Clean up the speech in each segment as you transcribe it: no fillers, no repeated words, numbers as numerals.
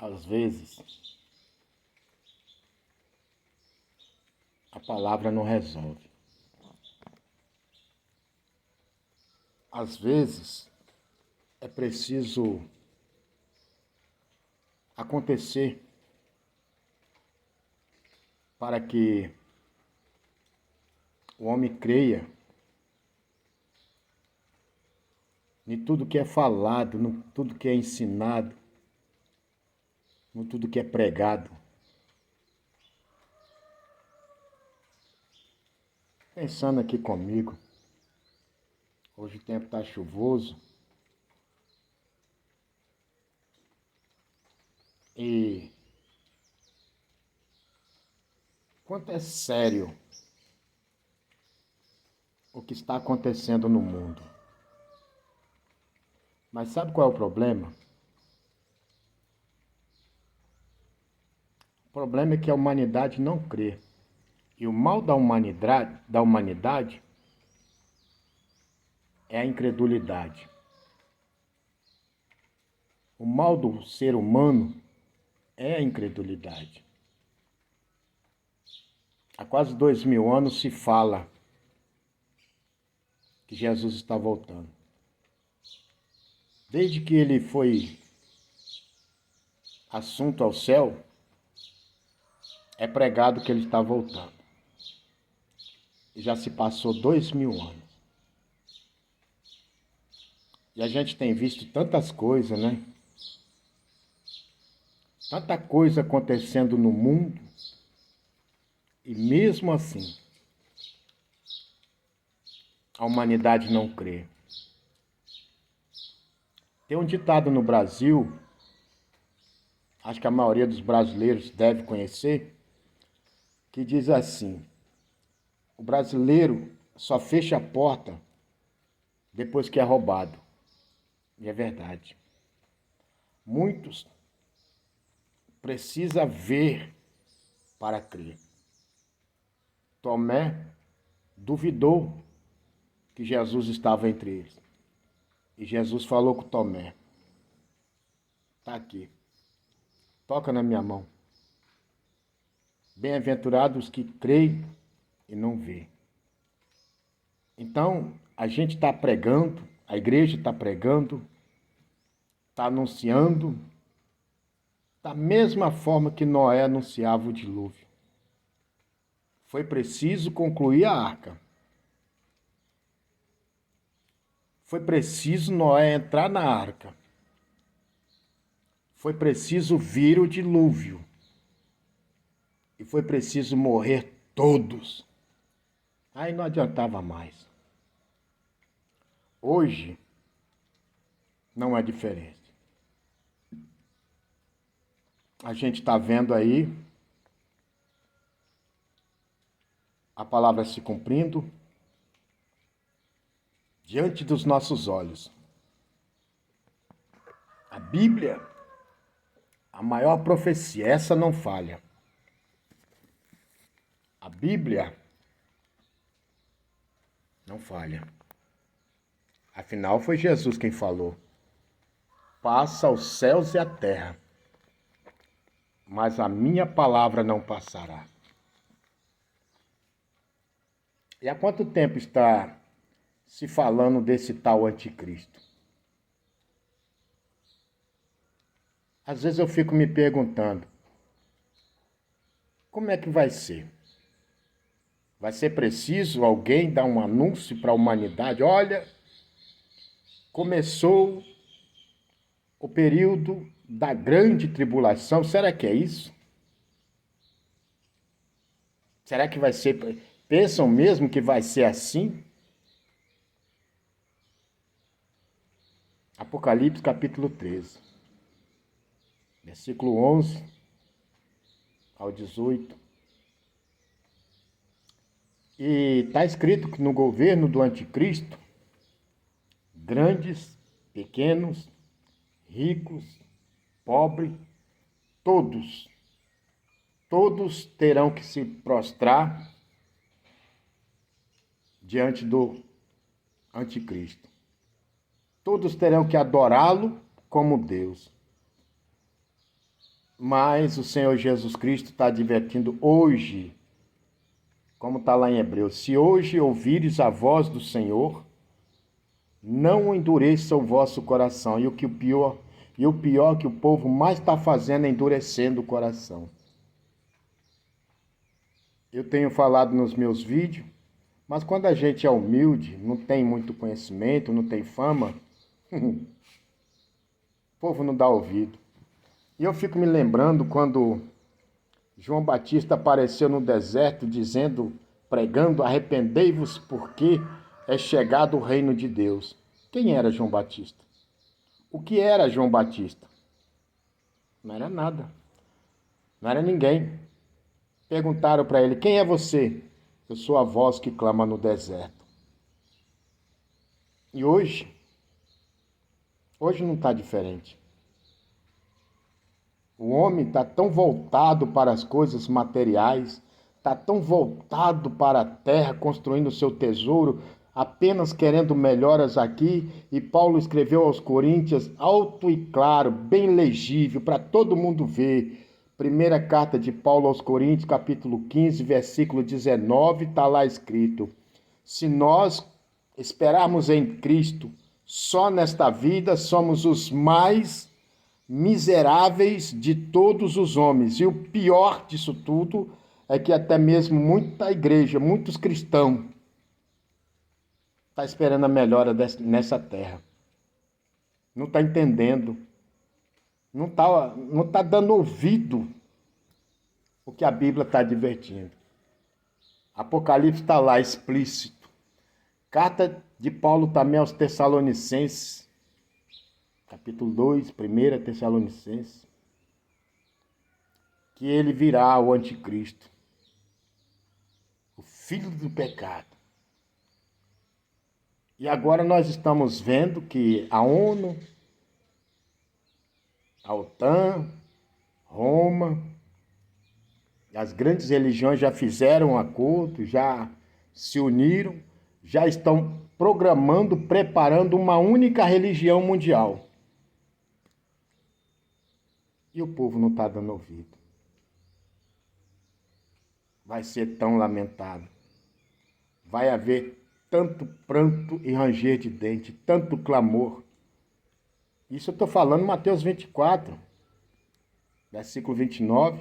Às vezes, a palavra não resolve. Às vezes, é preciso acontecer para que o homem creia em tudo que é falado, em tudo que é ensinado, em tudo que é pregado. Pensando aqui comigo, hoje o tempo está chuvoso e quanto é sério o que está acontecendo no mundo. Mas sabe qual é o problema? O problema é que a humanidade não crê. E o mal da humanidade é a incredulidade. O mal do ser humano é a incredulidade. Há quase 2000 anos se fala que Jesus está voltando. Desde que ele foi assunto ao céu, é pregado que ele está voltando. E já se passou 2000 anos. E a gente tem visto tantas coisas, né? Tanta coisa acontecendo no mundo. E mesmo assim, a humanidade não crê. Tem um ditado no Brasil, acho que a maioria dos brasileiros deve conhecer, que diz assim: o brasileiro só fecha a porta depois que é roubado. E é verdade. Muitos precisam ver para crer. Tomé duvidou que Jesus estava entre eles. E Jesus falou com Tomé: está aqui, toca na minha mão. Bem-aventurados que creem e não vê. Então, a gente está pregando, a igreja está pregando, está anunciando, da mesma forma que Noé anunciava o dilúvio. Foi preciso concluir a arca. Foi preciso Noé entrar na arca. Foi preciso vir o dilúvio. E foi preciso morrer todos. Aí não adiantava mais. Hoje não é diferente. A gente está vendo aí a palavra se cumprindo diante dos nossos olhos. A Bíblia, a maior profecia, essa não falha. A Bíblia não falha. Afinal, foi Jesus quem falou: passa os céus e a terra, mas a minha palavra não passará. E há quanto tempo está se falando desse tal anticristo? Às vezes eu fico me perguntando, como é que vai ser? Vai ser preciso alguém dar um anúncio para a humanidade? Olha, começou o período da grande tribulação. Será que é isso? Será que vai ser? Pensam mesmo que vai ser assim? Apocalipse capítulo 13, versículo 11 ao 18. E está escrito que no governo do anticristo, grandes, pequenos, ricos, pobres, todos terão que se prostrar diante do anticristo. Todos terão que adorá-lo como Deus. Mas o Senhor Jesus Cristo está advertindo hoje, como está lá em Hebreus: se hoje ouvires a voz do Senhor, não endureça o vosso coração. E o pior que o povo mais está fazendo é endurecendo o coração. Eu tenho falado nos meus vídeos, mas quando a gente é humilde, não tem muito conhecimento, não tem fama, o povo não dá ouvido. E eu fico me lembrando quando João Batista apareceu no deserto pregando: arrependei-vos porque é chegado o reino de Deus. Quem era João Batista? O que era João Batista? Não era nada. Não era ninguém. Perguntaram para ele: quem é você? Eu sou a voz que clama no deserto. E hoje não está diferente. O homem está tão voltado para as coisas materiais, está tão voltado para a terra, construindo o seu tesouro, apenas querendo melhoras aqui. E Paulo escreveu aos Coríntios, alto e claro, bem legível, para todo mundo ver. Primeira carta de Paulo aos Coríntios, capítulo 15, versículo 19, está lá escrito: se nós esperarmos em Cristo só nesta vida, somos os mais miseráveis de todos os homens. E o pior disso tudo é que até mesmo muita igreja, muitos cristãos, está esperando a melhora nessa terra. Não está entendendo. Não tá dando ouvido o que a Bíblia está advertindo. Apocalipse está lá explícito. Carta de Paulo também aos Tessalonicenses, capítulo 2, 1 Tessalonicenses, que ele virá o anticristo, o filho do pecado. E agora nós estamos vendo que a ONU, a OTAN, Roma, as grandes religiões já fizeram um acordo, já se uniram, já estão programando, preparando uma única religião mundial. E o povo não está dando ouvido. Vai ser tão lamentado. Vai haver tanto pranto e ranger de dente, tanto clamor. Isso eu estou falando em Mateus 24, versículo 29.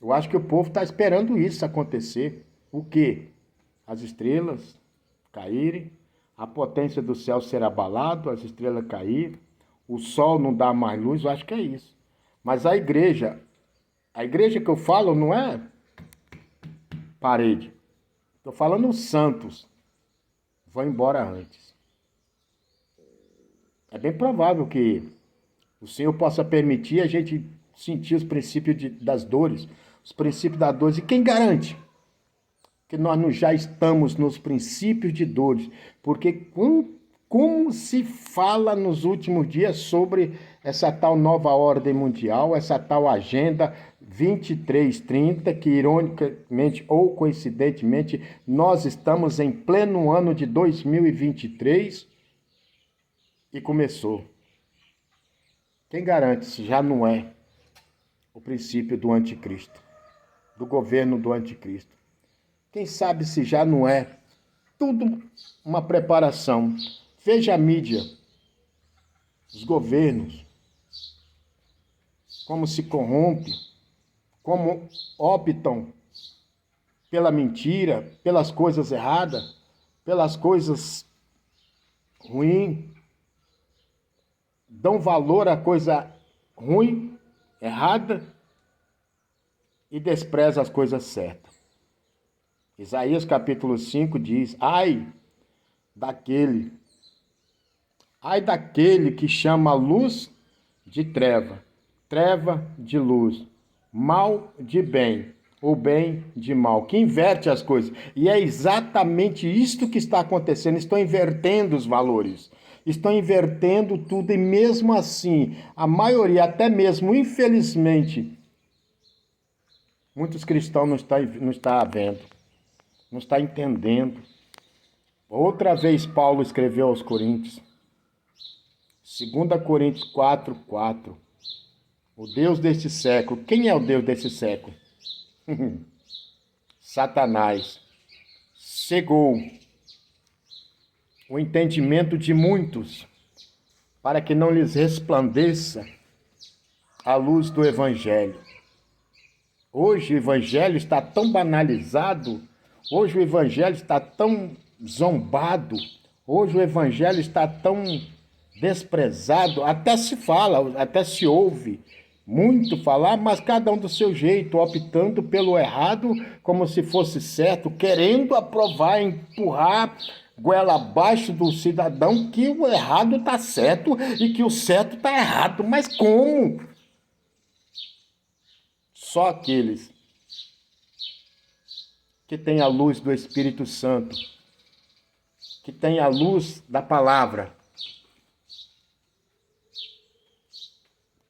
Eu acho que o povo está esperando isso acontecer. O quê? As estrelas caírem, a potência do céu ser abalado, as estrelas caírem, o sol não dá mais luz, eu acho que é isso. Mas a igreja que eu falo não é parede. Estou falando os santos. Vão embora antes. É bem provável que o Senhor possa permitir a gente sentir os princípios das dores, os princípios das dores. E quem garante que nós já estamos nos princípios de dores? Porque como se fala nos últimos dias sobre essa tal nova ordem mundial, essa tal agenda 2330, que ironicamente ou coincidentemente nós estamos em pleno ano de 2023 e começou. Quem garante se já não é o princípio do anticristo, do governo do anticristo? Quem sabe se já não é tudo uma preparação? Veja a mídia, os governos, como se corrompe, como optam pela mentira, pelas coisas erradas, pelas coisas ruins, dão valor à coisa ruim, errada, e desprezam as coisas certas. Isaías capítulo 5 diz: ai daquele que chama a luz de treva, treva de luz, mal de bem, ou bem de mal, que inverte as coisas. E é exatamente isto que está acontecendo. Estão invertendo os valores, estão invertendo tudo, e mesmo assim, a maioria, até mesmo infelizmente, muitos cristãos não está vendo, não está entendendo. Outra vez Paulo escreveu aos Coríntios, 2 Coríntios 4:4. O Deus deste século. Quem é o Deus desse século? Satanás cegou o entendimento de muitos para que não lhes resplandeça a luz do Evangelho. Hoje o Evangelho está tão banalizado, hoje o Evangelho está tão zombado, hoje o Evangelho está tão desprezado, até se fala, até se ouve muito falar, mas cada um do seu jeito, optando pelo errado como se fosse certo, querendo aprovar, empurrar goela abaixo do cidadão que o errado está certo e que o certo está errado. Mas como? Só aqueles que têm a luz do Espírito Santo, que têm a luz da palavra,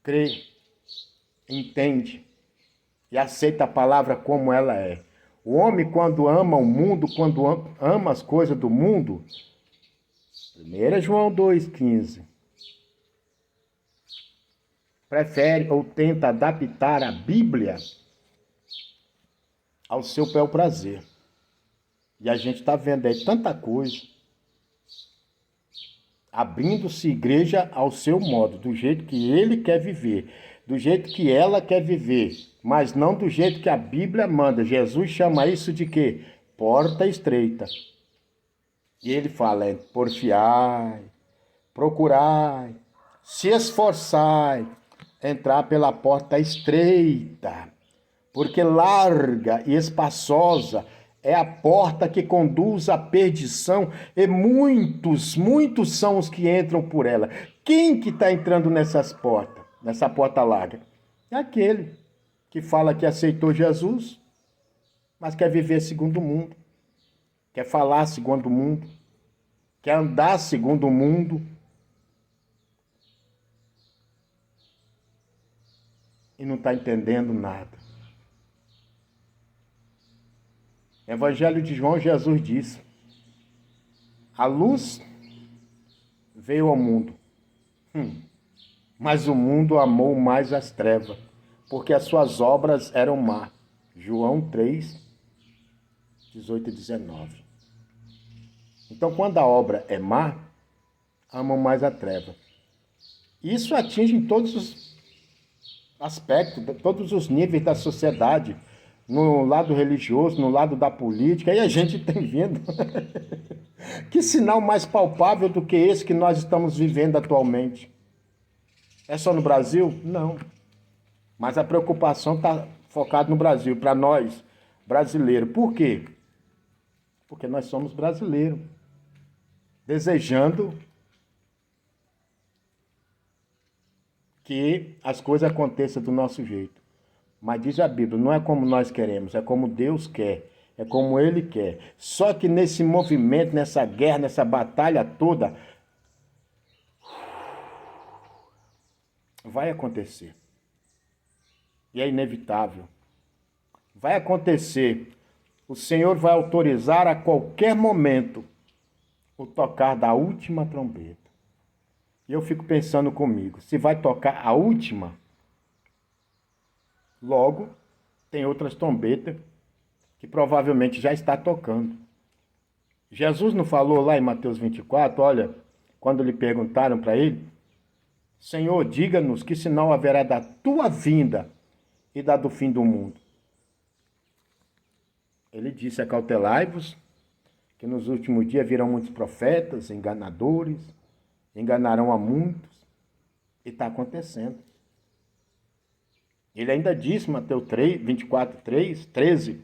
crê, entende e aceita a palavra como ela é. O homem, quando ama o mundo, quando ama as coisas do mundo, 1 João 2,15, prefere ou tenta adaptar a Bíblia ao seu bel prazer. E a gente está vendo aí tanta coisa, abrindo-se igreja ao seu modo, do jeito que ele quer viver, do jeito que ela quer viver, mas não do jeito que a Bíblia manda. Jesus chama isso de quê? Porta estreita. E ele fala, porfiai, procurai, se esforçai, entrar pela porta estreita, porque larga e espaçosa é a porta que conduz à perdição, e muitos são os que entram por ela. Quem que está entrando nessa porta larga? É aquele que fala que aceitou Jesus, mas quer viver segundo o mundo, quer falar segundo o mundo, quer andar segundo o mundo, e não está entendendo nada. Evangelho de João, Jesus disse: a luz veio ao mundo, mas o mundo amou mais as trevas, porque as suas obras eram má. João 3, 18 e 19. Então, quando a obra é má, amam mais a treva. Isso atinge em todos os aspectos, todos os níveis da sociedade, no lado religioso, no lado da política, e a gente tem vindo. Que sinal mais palpável do que esse que nós estamos vivendo atualmente? É só no Brasil? Não. Mas a preocupação está focada no Brasil, para nós, brasileiros. Por quê? Porque nós somos brasileiros, desejando que as coisas aconteçam do nosso jeito. Mas diz a Bíblia, não é como nós queremos, é como Deus quer, é como Ele quer. Só que nesse movimento, nessa guerra, nessa batalha toda, vai acontecer. E é inevitável. Vai acontecer. O Senhor vai autorizar a qualquer momento o tocar da última trombeta. E eu fico pensando comigo, se vai tocar a última, logo tem outras trombetas que provavelmente já está tocando. Jesus não falou lá em Mateus 24, olha, quando lhe perguntaram para ele, Senhor, diga-nos que sinal haverá da tua vinda e da do fim do mundo. Ele disse, acautelai-vos, que nos últimos dias virão muitos profetas, enganadores, enganarão a muitos, e está acontecendo. Ele ainda disse, Mateus 3, 24, 3, 13,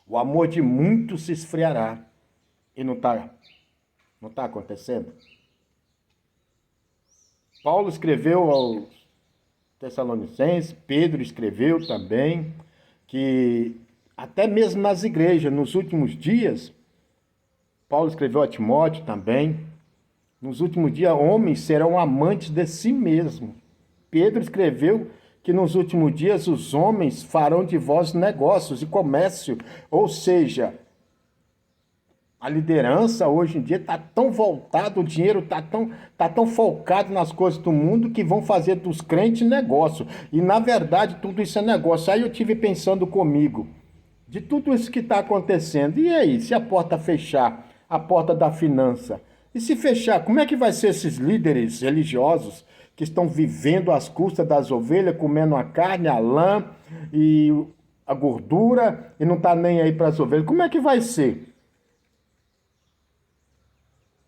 o amor de muitos se esfriará. E não está acontecendo? Paulo escreveu aos Tessalonicenses, Pedro escreveu também, que até mesmo nas igrejas, nos últimos dias, Paulo escreveu a Timóteo também, nos últimos dias homens serão amantes de si mesmos. Pedro escreveu que nos últimos dias os homens farão de vós negócios e comércio, ou seja, A liderança hoje em dia está tão voltada, o dinheiro tá tão focado nas coisas do mundo que vão fazer dos crentes negócio. E na verdade tudo isso é negócio. Aí eu tive pensando comigo, de tudo isso que está acontecendo. E aí, se a porta fechar, a porta da finança, e se fechar, como é que vai ser esses líderes religiosos que estão vivendo às custas das ovelhas, comendo a carne, a lã e a gordura e não está nem aí para as ovelhas? Como é que vai ser?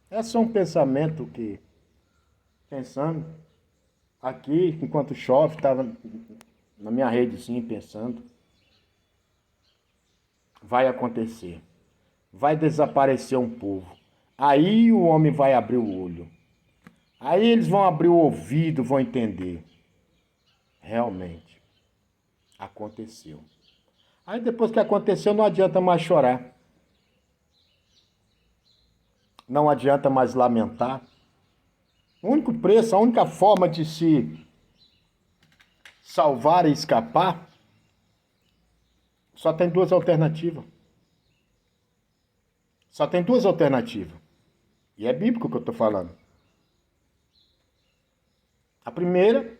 É só um pensamento que, pensando, aqui, enquanto chove, estava na minha rede, sim, pensando, vai acontecer. Vai desaparecer um povo. Aí o homem vai abrir o olho. Aí eles vão abrir o ouvido, vão entender. Realmente, aconteceu. Aí depois que aconteceu, não adianta mais chorar. Não adianta mais lamentar. O único preço, a única forma de se salvar e escapar, só tem duas alternativas. Só tem duas alternativas. E é bíblico o que eu estou falando. A primeira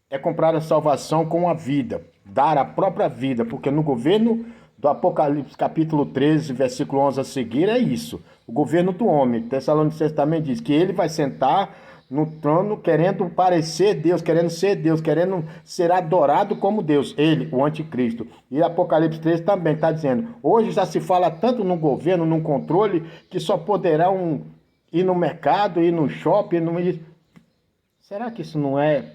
é comprar a salvação com a vida, dar a própria vida, porque no governo do Apocalipse capítulo 13, versículo 11 a seguir, é isso. O governo do homem. Tessalonicenses também diz que ele vai sentar no trono querendo parecer Deus, querendo ser adorado como Deus. Ele, o anticristo. E Apocalipse 13 também está dizendo, hoje já se fala tanto no governo, no controle, que só poderão ir no mercado, ir no shopping, Será que isso não é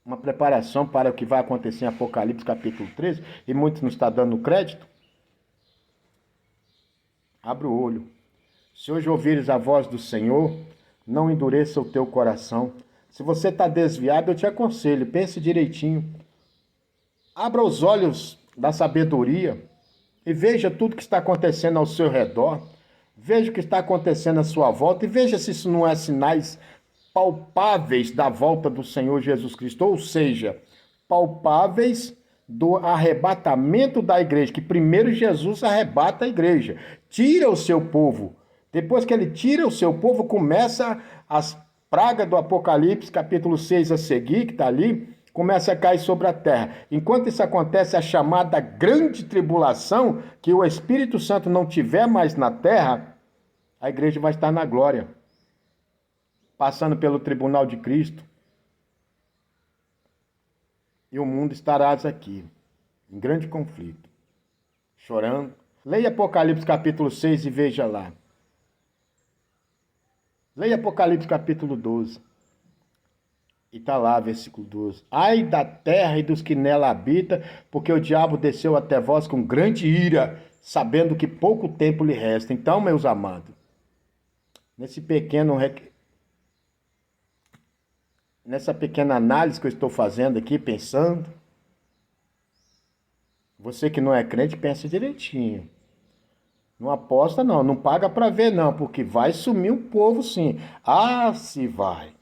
uma preparação para o que vai acontecer em Apocalipse capítulo 13, e muitos não estão dando crédito? Abre o olho. Se hoje ouvires a voz do Senhor, não endureça o teu coração. Se você está desviado, eu te aconselho, pense direitinho. Abra os olhos da sabedoria e veja tudo que está acontecendo ao seu redor. Veja o que está acontecendo à sua volta e veja se isso não é sinais palpáveis da volta do Senhor Jesus Cristo, ou seja, palpáveis do arrebatamento da igreja, que primeiro Jesus arrebata a igreja, tira o seu povo. Depois que ele tira o seu povo, começa as pragas do Apocalipse, capítulo 6 a seguir, que está ali, começa a cair sobre a terra. Enquanto isso acontece, a chamada grande tribulação, que o Espírito Santo não tiver mais na terra, a igreja vai estar na glória, passando pelo tribunal de Cristo. E o mundo estará aqui, em grande conflito, chorando. Leia Apocalipse capítulo 6 e veja lá. Leia Apocalipse capítulo 12. E está lá, versículo 12. Ai da terra e dos que nela habitam, porque o diabo desceu até vós com grande ira, sabendo que pouco tempo lhe resta. Então, meus amados, nessa pequena análise que eu estou fazendo aqui, pensando, você que não é crente, pensa direitinho. Não aposta não, não paga para ver não, porque vai sumir um povo sim. Ah, se vai.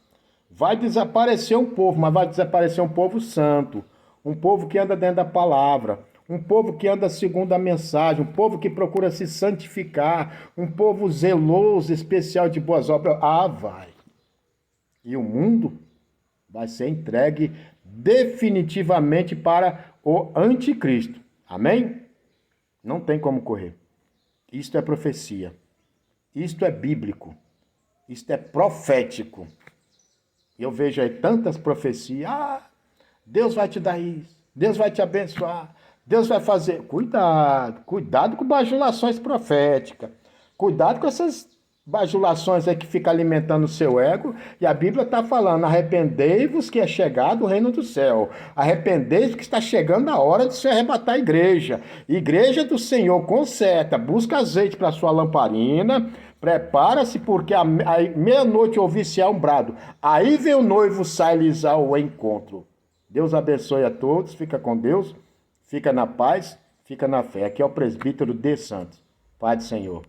Vai desaparecer um povo, mas vai desaparecer um povo santo, um povo que anda dentro da palavra, um povo que anda segundo a mensagem, um povo que procura se santificar, um povo zeloso, especial de boas obras. Ah, vai. E o mundo vai ser entregue definitivamente para o anticristo. Amém? Não tem como correr. Isto é profecia. Isto é bíblico. Isto é profético. E eu vejo aí tantas profecias. Ah, Deus vai te dar isso. Deus vai te abençoar. Deus vai fazer. Cuidado. Cuidado com bajulações proféticas. Cuidado com essas bajulações aí que ficam alimentando o seu ego. E a Bíblia está falando, arrependei-vos que é chegado o reino do céu. Arrependei-vos que está chegando a hora de se arrebatar a igreja. Igreja do Senhor, conserta. Busca azeite para sua lamparina. Prepara-se, porque à meia-noite ouvir-se um brado. Aí vem o noivo, sai-lhes ao encontro. Deus abençoe a todos, fica com Deus, fica na paz, fica na fé. Aqui é o presbítero D. Santos. Pai do Senhor.